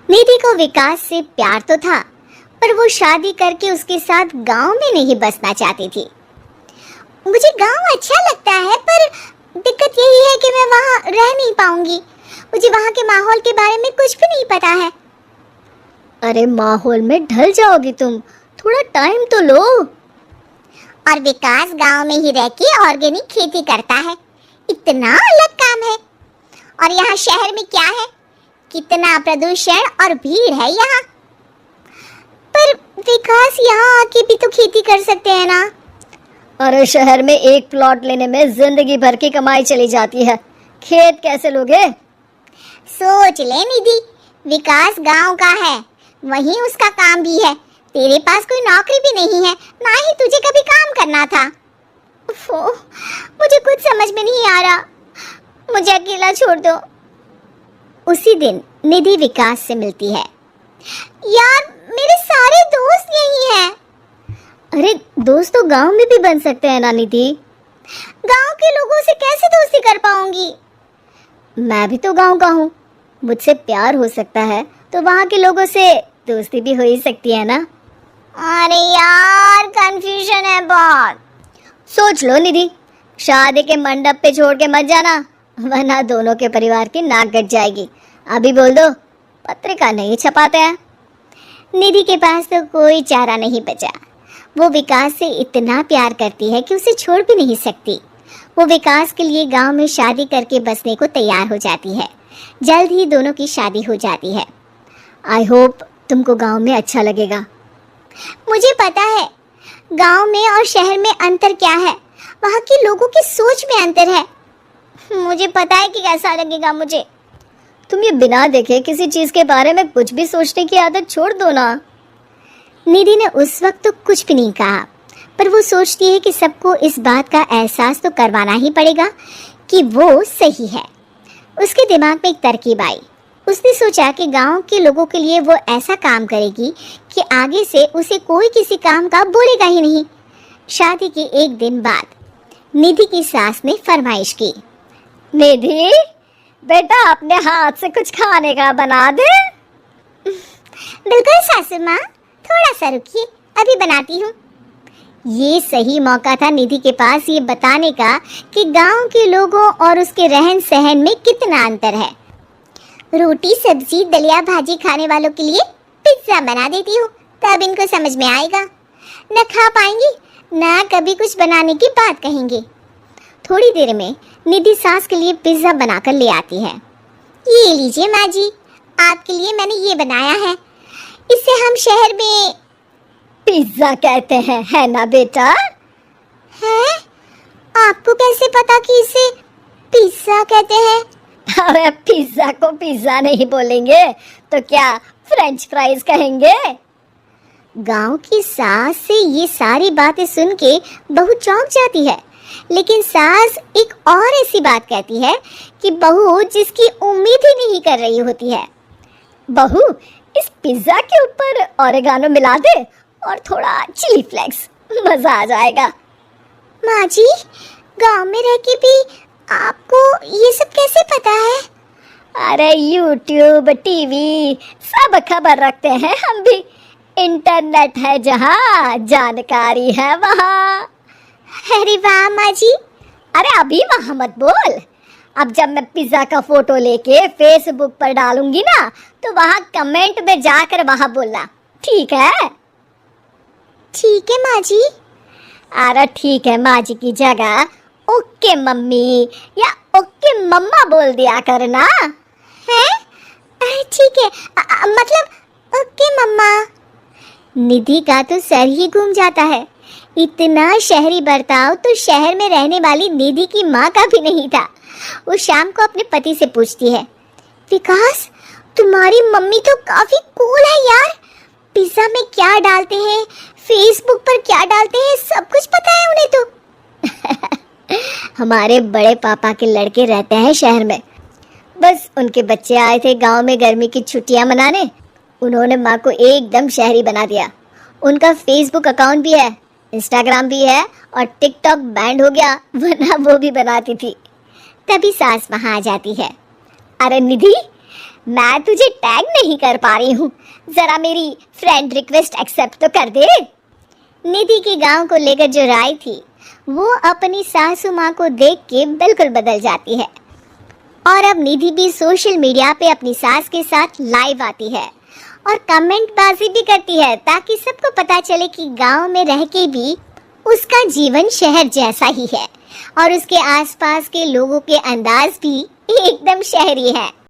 निधि को विकास से प्यार तो था, पर वो शादी करके उसके साथ गांव में नहीं बसना चाहती थी। मुझे गांव अच्छा लगता है, पर दिक्कत यही है कि मैं वहां रह नहीं पाऊंगी। मुझे वहां के माहौल के बारे में कुछ भी नहीं पता है। अरे माहौल में ढल जाओगी तुम, थोड़ा टाइम तो लो। और विकास गांव में ही रह के ऑर्गेनिक खेती करता है, इतना अलग काम है। और यहाँ शहर में क्या है, कितना प्रदूषण और भीड़ है यहाँ। पर विकास यहाँ आके भी तो खेती कर सकते हैं ना। अरे शहर में एक प्लॉट लेने में जिंदगी भर की कमाई चली जाती है, खेत कैसे लोगे? सोच ले निधि, विकास गांव का है, वहीं उसका काम भी है। तेरे पास कोई नौकरी भी नहीं है, ना ही तुझे कभी काम करना था। उफ़ो, मुझे कुछ समझ में नहीं आ रहा, मुझे अकेला छोड़ दो। उसी दिन निधि विकास से मिलती है। यार, मेरे सारे दोस्त यही हैं। अरे दोस्त तो गांव में भी बन सकते हैं ना निधि। गांव के लोगों से कैसे दोस्ती कर पाऊंगी? मैं भी तो गांव का हूँ, मुझसे प्यार हो सकता है तो वहाँ के लोगों से दोस्ती भी हो ही सकती है ना। अरे यार, कंफ्यूजन है बहुत। सोच लो निधि, शादी के मंडप पे छोड़ के मत जाना, वरना दोनों के परिवार की नाक कट जाएगी। अभी बोल दो, पत्रिका नहीं छपाते हैं। निधि के पास तो कोई चारा नहीं बचा। वो विकास से इतना प्यार करती है कि उसे छोड़ भी नहीं सकती। वो विकास के लिए गांव में शादी करके बसने को तैयार हो जाती है। जल्द ही दोनों की शादी हो जाती है। आई होप तुमको गांव में अच्छा लगेगा। मुझे पता है गांव में और शहर में अंतर क्या है, वहाँ के लोगों की सोच में अंतर है। मुझे पता है कि कैसा लगेगा मुझे। तुम ये बिना देखे किसी चीज के बारे में कुछ भी सोचने की आदत छोड़ दो ना। निधि ने उस वक्त तो कुछ भी नहीं कहा, पर वो सोचती है कि सबको इस बात का एहसास तो करवाना ही पड़ेगा कि वो सही है। उसके दिमाग में एक तरकीब आई। उसने सोचा कि गांव के लोगों के लिए वो ऐसा काम करेगी कि आगे से उसे कोई किसी काम का बोलेगा ही नहीं। शादी के एक दिन बाद निधि की सास ने फरमाइश की। निधि बेटा, अपने हाथ से कुछ खाने का बना दे। बिल्कुल सासू माँ, थोड़ा सा रुकिए, अभी बनाती हूँ। ये सही मौका था निधि के पास ये बताने का कि गांव के लोगों और उसके रहन सहन में कितना अंतर है। रोटी सब्जी दलिया भाजी खाने वालों के लिए पिज्जा बना देती हूँ, तब इनको समझ में आएगा। न खा पाएंगी, न कभी कुछ बनाने की बात कहेंगे। थोड़ी देर में निधि सास के लिए पिज्जा बनाकर ले आती है। ये लीजिए माँ जी, आपके लिए मैंने ये बनाया है। इसे हम शहर में पिज्जा कहते हैं, है ना बेटा? है? आपको कैसे पता कि इसे पिज्जा कहते हैं? अरे पिज्जा को पिज्जा नहीं बोलेंगे तो क्या फ्रेंच फ्राइज कहेंगे? गांव की सास से ये सारी बातें सुन के बहू चौंक जाती है, लेकिन सास एक और ऐसी बात कहती है कि बहू जिसकी उम्मीद ही नहीं कर रही होती है। बहू, इस पिज्जा के ऊपर ओरेगानो मिला दे और थोड़ा चिली फ्लेक्स, मजा आ जाएगा। माँ जी, गांव में रह के भी आपको ये सब कैसे पता है? अरे यूट्यूब टीवी सब खबर रखते हैं हम भी। इंटरनेट है जहाँ, जानकारी है वहाँ। अरे वाह माँ जी। अरे अभी वहाँ मत बोल, अब जब मैं पिज्जा का फोटो लेके फेसबुक पर डालूंगी ना, तो वहाँ कमेंट में जाकर वहाँ बोलना, ठीक है? ठीक है माँ जी। अरे ठीक है माँ जी की जगह ओके मम्मी या ओके मम्मा बोल दिया करना। है? ठीक है, मतलब ओके मम्मा। निधि का तो सर ही घूम जाता है। इतना शहरी बर्ताव तो शहर में रहने वाली निधि की माँ का भी नहीं था। वो शाम को अपने पति से पूछती है, विकास, तुम्हारी मम्मी तो काफी कूल है यार। पिज्जा में क्या डालते हैं, फेसबुक पर क्या डालते हैं, सब कुछ पता है उन्हें तो। हमारे बड़े पापा के लड़के रहते हैं शहर में, बस उनके बच्चे आए थे गांव में गर्मी की छुट्टियां मनाने। उन्होंने माँ को एकदम शहरी बना दिया। उनका फेसबुक अकाउंट भी है, इंस्टाग्राम भी है और टिकटॉक बैंड हो गया, वरना वो भी बनाती थी। तभी सास वहाँ आ जाती है। अरे निधि, मैं तुझे टैग नहीं कर पा रही हूँ, जरा मेरी फ्रेंड रिक्वेस्ट एक्सेप्ट तो कर दे। निधि के गांव को लेकर जो राय थी वो अपनी सासू माँ को देख के बिल्कुल बदल जाती है और अब निधि भी सोशल मीडिया पे अपनी सास के साथ लाइव आती है और कमेंट बाजी भी करती है ताकि सबको पता चले कि गांव में रह के भी उसका जीवन शहर जैसा ही है और उसके आसपास के लोगों के अंदाज भी एकदम शहरी है।